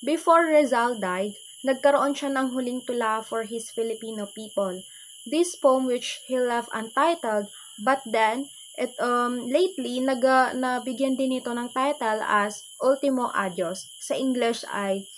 Before Rizal died, nagkaroon siya ng huling tula for his Filipino people. This poem which he left untitled, but then lately nabigyan din ito ng title as Ultimo Adios. Sa English ay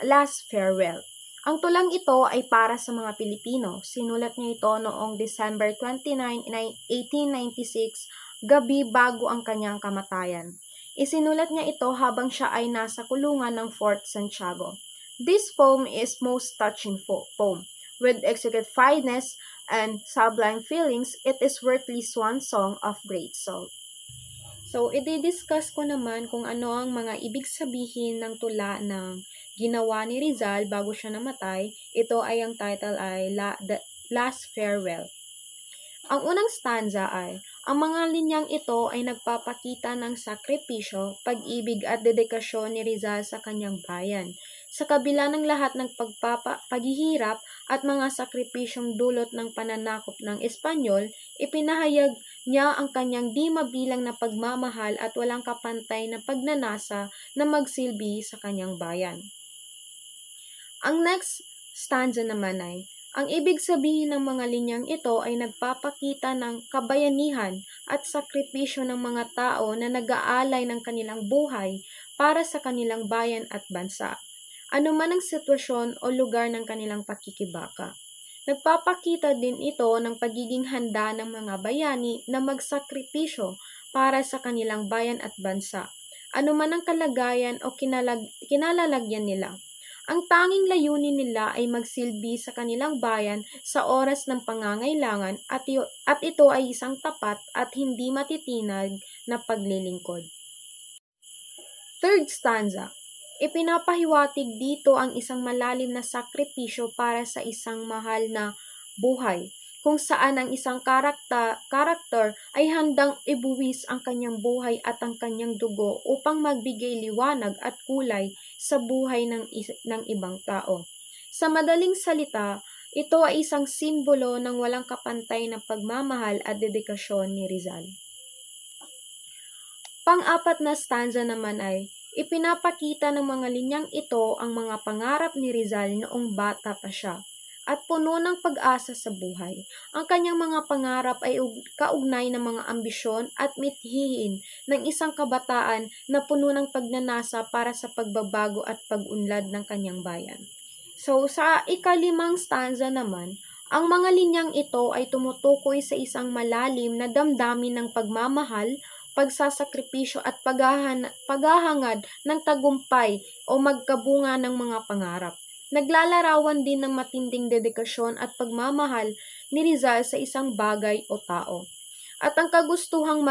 Last Farewell. Ang tulang ito ay para sa mga Pilipino. Sinulat niya ito noong December 29, 1896, gabi bago ang kanyang kamatayan. Isinulat niya ito habang siya ay nasa kulungan ng Fort Santiago. This poem is most touching poem. With exquisite fineness and sublime feelings, it is worthy swan song of great soul. So, i-discuss ko naman kung ano ang mga ibig sabihin ng tula ng ginawa ni Rizal bago siya namatay. Ito ay ang title ay The Last Farewell. Ang unang stanza ay, ang mga linyang ito ay nagpapakita ng sakripisyo, pag-ibig at dedikasyon ni Rizal sa kanyang bayan. Sa kabila ng lahat ng paghihirap at mga sakripisyong dulot ng pananakop ng Espanyol, ipinahayag niya ang kanyang di mabilang na pagmamahal at walang kapantay na pagnanasa na magsilbi sa kanyang bayan. Ang next stanza naman ay, ang ibig sabihin ng mga linyang ito ay nagpapakita ng kabayanihan at sakripisyo ng mga tao na nag-aalay ng kanilang buhay para sa kanilang bayan at bansa, anuman ang sitwasyon o lugar ng kanilang pakikibaka. Nagpapakita din ito ng pagiging handa ng mga bayani na magsakripisyo para sa kanilang bayan at bansa, anuman ang kalagayan o kinalalagyan nila. Ang tanging layunin nila ay magsilbi sa kanilang bayan sa oras ng pangangailangan at ito ay isang tapat at hindi matitinag na paglilingkod. Third stanza. Ipinapahiwatig dito ang isang malalim na sakripisyo para sa isang mahal na buhay, kung saan ang isang karakter ay handang ibuwis ang kanyang buhay at ang kanyang dugo upang magbigay liwanag at kulay sa buhay ng ibang tao. Sa madaling salita, ito ay isang simbolo ng walang kapantay na pagmamahal at dedikasyon ni Rizal. Pang-apat na stanza naman ay, ipinapakita ng mga linyang ito ang mga pangarap ni Rizal noong bata pa siya at puno ng pag-asa sa buhay. Ang kanyang mga pangarap ay kaugnay ng mga ambisyon at mithiin ng isang kabataan na puno ng pagnanasa para sa pagbabago at pag-unlad ng kanyang bayan. So, sa ikalimang stanza naman, ang mga linyang ito ay tumutukoy sa isang malalim na damdamin ng pagmamahal, pagsasakripisyo at paghahangad ng tagumpay o magkabunga ng mga pangarap. Naglalarawan din ng matinding dedikasyon at pagmamahal ni Rizal sa isang bagay o tao. At ang kagustuhang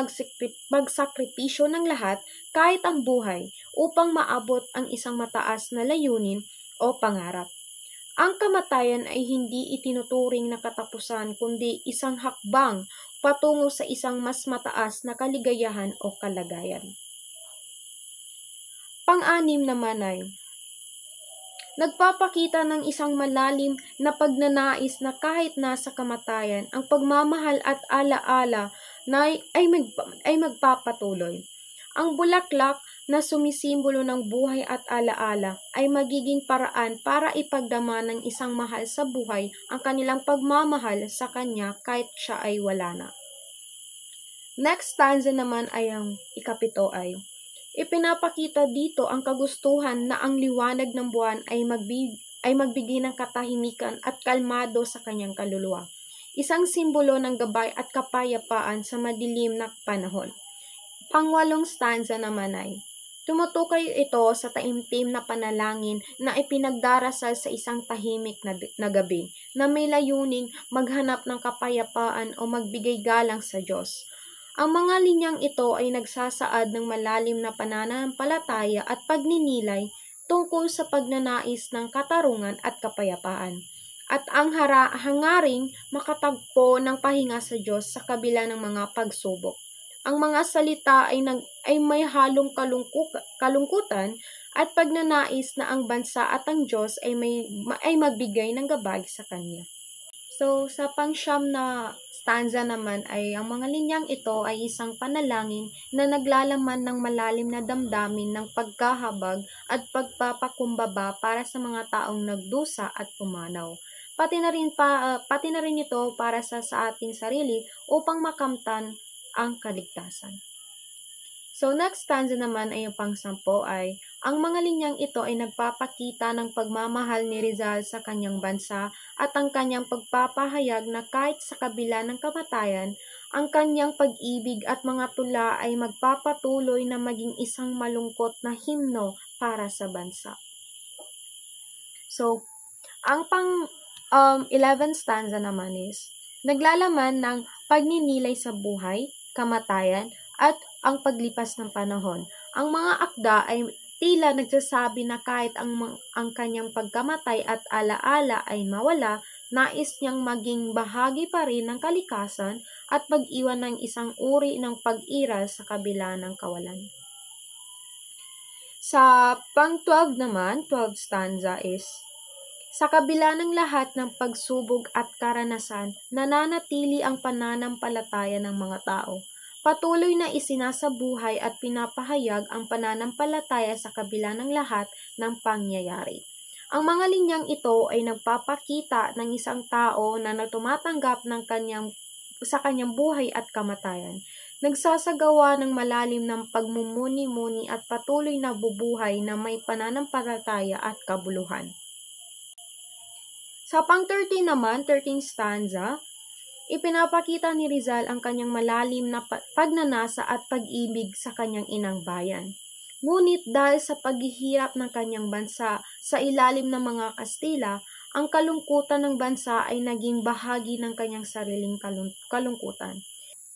magsakripisyo ng lahat kahit ang buhay upang maabot ang isang mataas na layunin o pangarap. Ang kamatayan ay hindi itinuturing na katapusan kundi isang hakbang patungo sa isang mas mataas na kaligayahan o kalagayan. Pang-anim naman ay, nagpapakita ng isang malalim na pagnanais na kahit nasa kamatayan, ang pagmamahal at alaala na ay magpapatuloy. Ang bulaklak na sumisimbolo ng buhay at alaala ay magiging paraan para ipagdama ng isang mahal sa buhay ang kanilang pagmamahal sa kanya kahit siya ay wala na. Next stanza naman ay ang ikapito ay, ipinapakita dito ang kagustuhan na ang liwanag ng buwan ay magbigay ng katahimikan at kalmado sa kanyang kaluluwa. Isang simbolo ng gabay at kapayapaan sa madilim na panahon. Pangwalong stanza naman ay, tumutukoy ito sa taimtim na panalangin na ipinagdarasal sa isang tahimik na gabi na may layuning maghanap ng kapayapaan o magbigay galang sa Diyos. Ang mga linyang ito ay nagsasaad ng malalim na pananampalataya at pagninilay tungkol sa pagnanais ng katarungan at kapayapaan, at ang hangaring makatagpo ng pahinga sa Diyos sa kabila ng mga pagsubok. Ang mga salita ay may halong kalungkutan at pagnanais na ang bansa at ang Diyos ay magbigay ng gabay sa Kanya. So, sa pangsyam na stanza naman ay ang mga linyang ito ay isang panalangin na naglalaman ng malalim na damdamin ng pagkahabag at pagpapakumbaba para sa mga taong nagdusa at pumanaw. Pati na rin ito para sa ating sarili upang makamtan ang kaligtasan. So, next stanza naman ay yung pang-10 ay, ang mga linyang ito ay nagpapakita ng pagmamahal ni Rizal sa kanyang bansa at ang kanyang pagpapahayag na kahit sa kabila ng kamatayan, ang kanyang pag-ibig at mga tula ay magpapatuloy na maging isang malungkot na himno para sa bansa. So, ang pang 11 stanza naman is, naglalaman ng pagninilay sa buhay, kamatayan, at ang paglipas ng panahon. Ang mga akda ay tila nagsasabi na kahit ang kanyang pagkamatay at alaala ay mawala, nais niyang maging bahagi pa rin ng kalikasan at mag-iwan ng isang uri ng pag-iral sa kabila ng kawalan. Sa pang-12 naman, 12 stanza is, sa kabila ng lahat ng pagsubok at karanasan, nananatili ang pananampalataya ng mga tao. Patuloy na isinasabuhay at pinapahayag ang pananampalataya sa kabila ng lahat ng pangyayari. Ang mga linyang ito ay nagpapakita ng isang tao na tumatanggap sa kanyang buhay at kamatayan. Nagsasagawa ng malalim ng pagmumuni-muni at patuloy na bubuhay na may pananampalataya at kabuluhan. Sa pang-13 naman, 13 stanza, ipinapakita ni Rizal ang kanyang malalim na pagnanasa at pag-ibig sa kanyang inang bayan. Ngunit dahil sa paghihirap ng kanyang bansa sa ilalim ng mga Kastila, ang kalungkutan ng bansa ay naging bahagi ng kanyang sariling kalungkutan.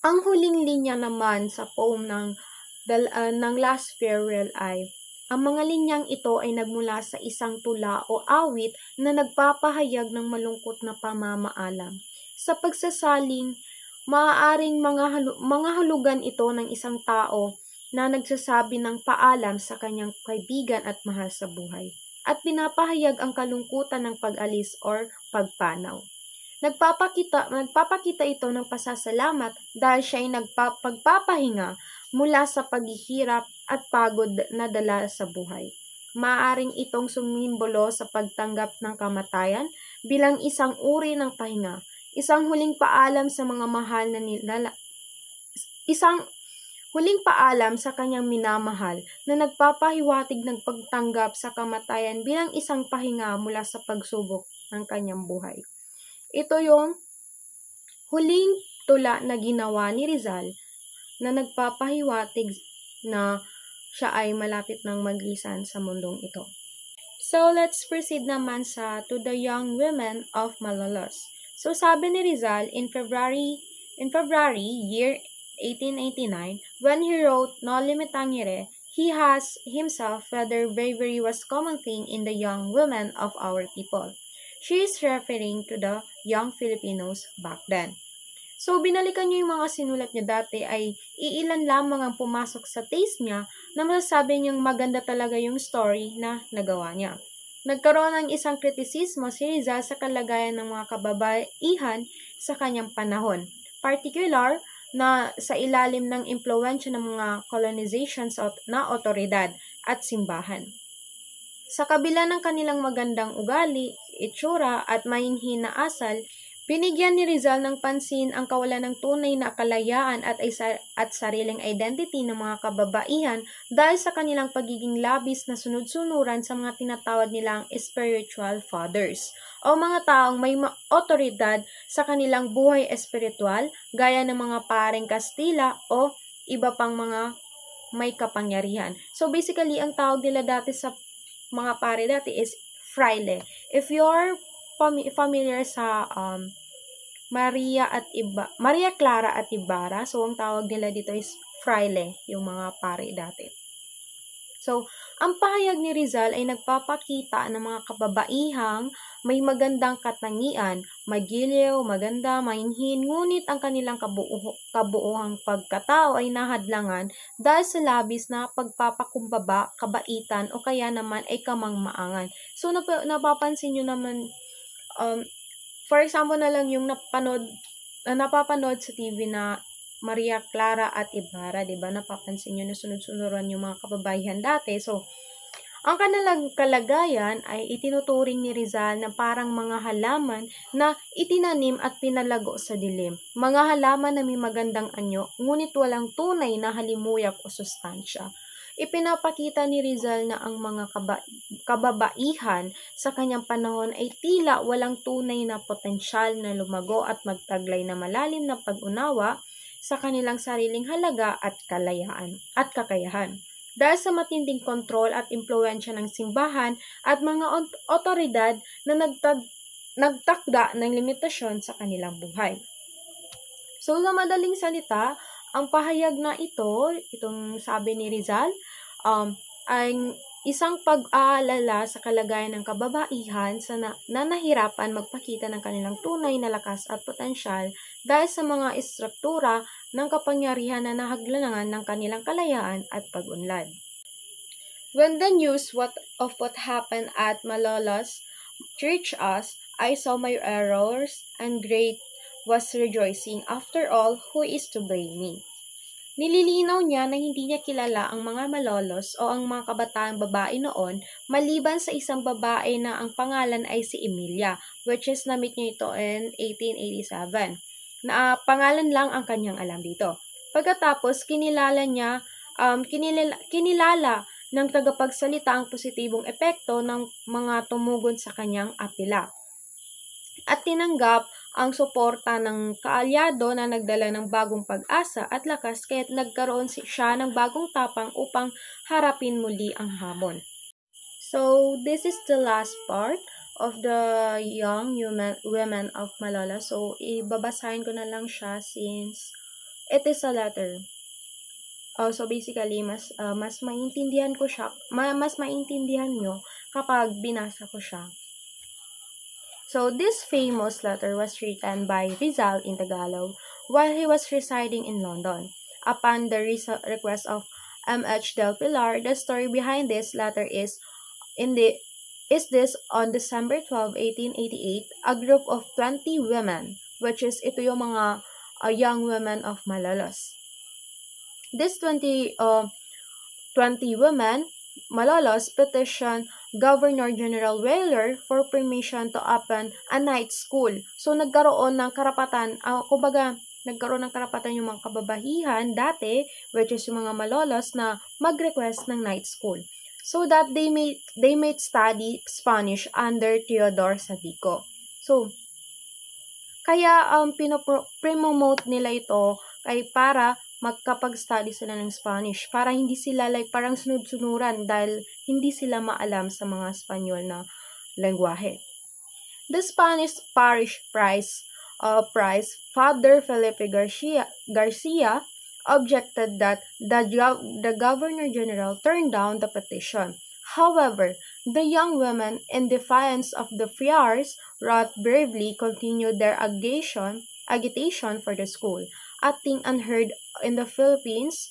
Ang huling linya naman sa poem ng Last Farewell ay, ang mga linyang ito ay nagmula sa isang tula o awit na nagpapahayag ng malungkot na pamamaalam. Sa pagsasaling, maaaring mga hulugan ito ng isang tao na nagsasabi ng paalam sa kanyang kaibigan at mahal sa buhay, at pinapahayag ang kalungkutan ng pag-alis or pagpanaw. Nagpapakita ito ng pasasalamat dahil siya ay pagpapahinga mula sa paghihirap at pagod na dala sa buhay. Maaaring itong sumimbolo sa pagtanggap ng kamatayan bilang isang uri ng pahinga, isang huling paalam sa mga mahal na isang huling paalam sa kanyang minamahal na nagpapahiwatig ng pagtanggap sa kamatayan bilang isang pahinga mula sa pagsubok ng kanyang buhay. Ito yung huling tula na ginawa ni Rizal na nagpapahiwatig na siya ay malapit ng maglisan sa mundong ito. So, let's proceed naman to the young women of Malolos. So, sabi ni Rizal in February year 1889, when he wrote Noli Me Tangere, he asked himself whether bravery was a common thing in the young women of our people. She is referring to the young Filipinos back then. So, binalikan niyo yung mga sinulat niya dati ay iilan lamang ang pumasok sa taste niya na masasabi niyang maganda talaga yung story na nagawa niya. Nagkaroon ng isang kritisismo si Rizal sa kalagayan ng mga kababaihan sa kanyang panahon, particular na sa ilalim ng impluwensya ng mga colonizations na otoridad at simbahan. Sa kabila ng kanilang magandang ugali, itsura at mahinhin na asal, binigyan ni Rizal ng pansin ang kawalan ng tunay na kalayaan at sariling identity ng mga kababaihan dahil sa kanilang pagiging labis na sunod-sunuran sa mga tinatawag nilang spiritual fathers o mga taong may otoridad sa kanilang buhay espiritual gaya ng mga pareng Kastila o iba pang mga may kapangyarihan. So basically, ang tawag nila dati sa mga pare dati is fraile. If you're familiar sa Maria Clara at Ibarra, so ang tawag nila dito is fraile, yung mga pare dati. So, ang pahayag ni Rizal ay nagpapakita ng mga kababaihang may magandang katangian, magiliw, maganda, mainhin, ngunit ang kanilang kabuuhang pagkatao ay nahadlangan dahil sa labis na pagpapakumbaba, kabaitan o kaya naman ay kamangmaangan. So, napapansin nyo naman, for example na lang yung napapanood sa TV na Maria Clara at Ibarra, 'di ba? Napapansin niyo na sunod-sunuran yung mga kababaihan dati. So, ang kanilang kalagayan ay itinuturing ni Rizal na parang mga halaman na itinanim at pinalago sa dilim. Mga halaman na may magandang anyo, ngunit walang tunay na halimuyak o sustansya. Ipinapakita ni Rizal na ang mga kababaihan sa kanyang panahon ay tila walang tunay na potensyal na lumago at magtaglay na malalim na pag-unawa sa kanilang sariling halaga at kakayahan. Dahil sa matinding kontrol at impluwensya ng simbahan at mga otoridad na nagtakda ng limitasyon sa kanilang buhay. So, sa madaling salita, ang pahayag na itong sabi ni Rizal, ay isang pag-aalala sa kalagayan ng kababaihan na nahirapan magpakita ng kanilang tunay na lakas at potensyal dahil sa mga istruktura ng kapangyarihan na nahaglangan ng kanilang kalayaan at pag-unlad. When the news of what happened at Malolos reached us, I saw my errors and great was rejoicing. After all, who is to blame me? Nililinaw niya na hindi niya kilala ang mga Malolos o ang mga kabataang babae noon maliban sa isang babae na ang pangalan ay si Emilia, which is na-meet niya ito in 1887. Na pangalan lang ang kanyang alam dito. Pagkatapos, kinilala ng tagapagsalita ang positibong epekto ng mga tumugon sa kanyang apela. At tinanggap ang suporta ng kaalyado na nagdala ng bagong pag-asa at lakas kaya't nagkaroon siya ng bagong tapang upang harapin muli ang hamon. So, this is the last part of the young women of Malolos. So, ibabasahin ko na lang siya since it is a letter. So, basically, mas maintindihan ko siya, mas maintindihan nyo kapag binasa ko siya. So, this famous letter was written by Rizal in Tagalog while he was residing in London. Upon the request of M.H. Del Pilar, the story behind this letter is this on December 12, 1888, a group of 20 women, which is ito yung mga young women of Malolos. These 20 women, Malolos, petitioned Governor General Wheeler for permission to open a night school. So, nagkaroon ng karapatan yung mga kababaihan dati, which is yung mga Malolos, na mag-request ng night school. So that they may study Spanish under Teodoro Sadico. So, kaya pinopromote nila ito para magkapag-study sila ng Spanish para hindi sila parang sunod-sunuran dahil hindi sila maalam sa mga Espanyol na lengguwahe. The Spanish parish priest Father Felipe Garcia objected that the Governor General turned down the petition. However, the young women, in defiance of the friars, wrote bravely continued their agitation for the school, a thing unheard in the Philippines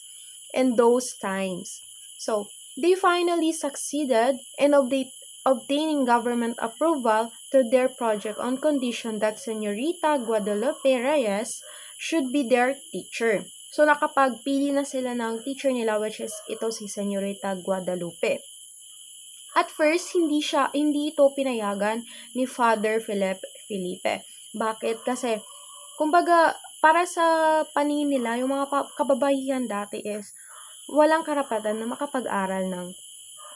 in those times. So, they finally succeeded in obtaining government approval to their project on condition that Señorita Guadalupe Reyes should be their teacher. So, nakapagpili na sila ng teacher nila, which is ito si Señorita Guadalupe. At first, hindi ito pinayagan ni Father Felipe. Bakit? Kasi, kumbaga, para sa paningin nila, yung mga kababaihan dati is walang karapatan na makapag-aral ng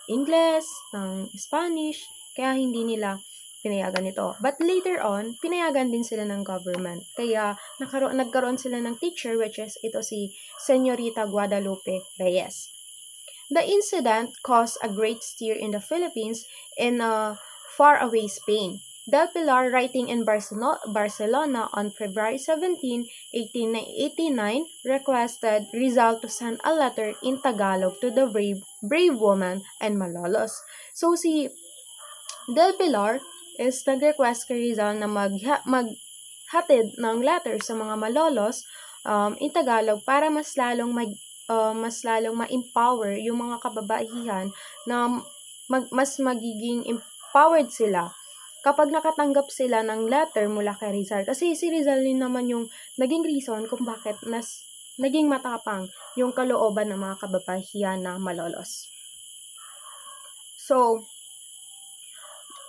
Ingles, ng Spanish, kaya hindi nila pinayagan ito. But later on, pinayagan din sila ng government. Kaya nagkaroon sila ng teacher, which is ito si Señorita Guadalupe Reyes. The incident caused a great stir in the Philippines in faraway Spain. Del Pilar, writing in Barcelona on February 17, 1889, requested Rizal to send a letter in Tagalog to the brave woman and Malolos. So, si Del Pilar is nag-request kay Rizal na maghatid ng letter sa mga Malolos in Tagalog para mas lalong ma-empower yung mga kababaihan na mas magiging empowered sila kapag nakatanggap sila ng letter mula kay Rizal. Kasi si Rizal din naman yung naging reason kung bakit naging matapang yung kalooban ng mga kababaihan na Malolos. So,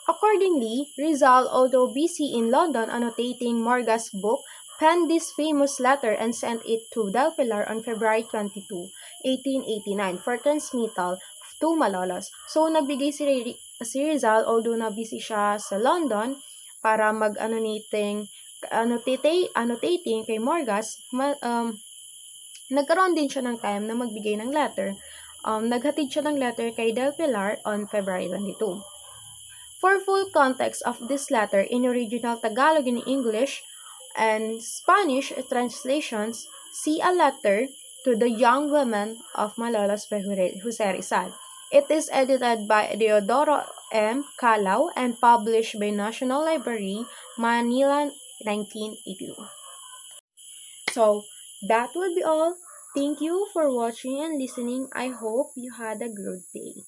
accordingly, Rizal, although busy in London annotating Morga's book, penned this famous letter and sent it to Del Pilar on February 22, 1889 for transmittal to Malolos. So, nagbigay si Rizal, although na busy siya sa London para annotating kay Morgas, nagkaroon din siya ng time na magbigay ng letter. Naghatid siya ng letter kay Del Pilar on February 22. For full context of this letter in original Tagalog and English and Spanish translations, see a letter to the young women of Malolos by Jose Rizal. It is edited by Deodoro M. Calao and published by National Library, Manila, 1982. So, that would be all. Thank you for watching and listening. I hope you had a good day.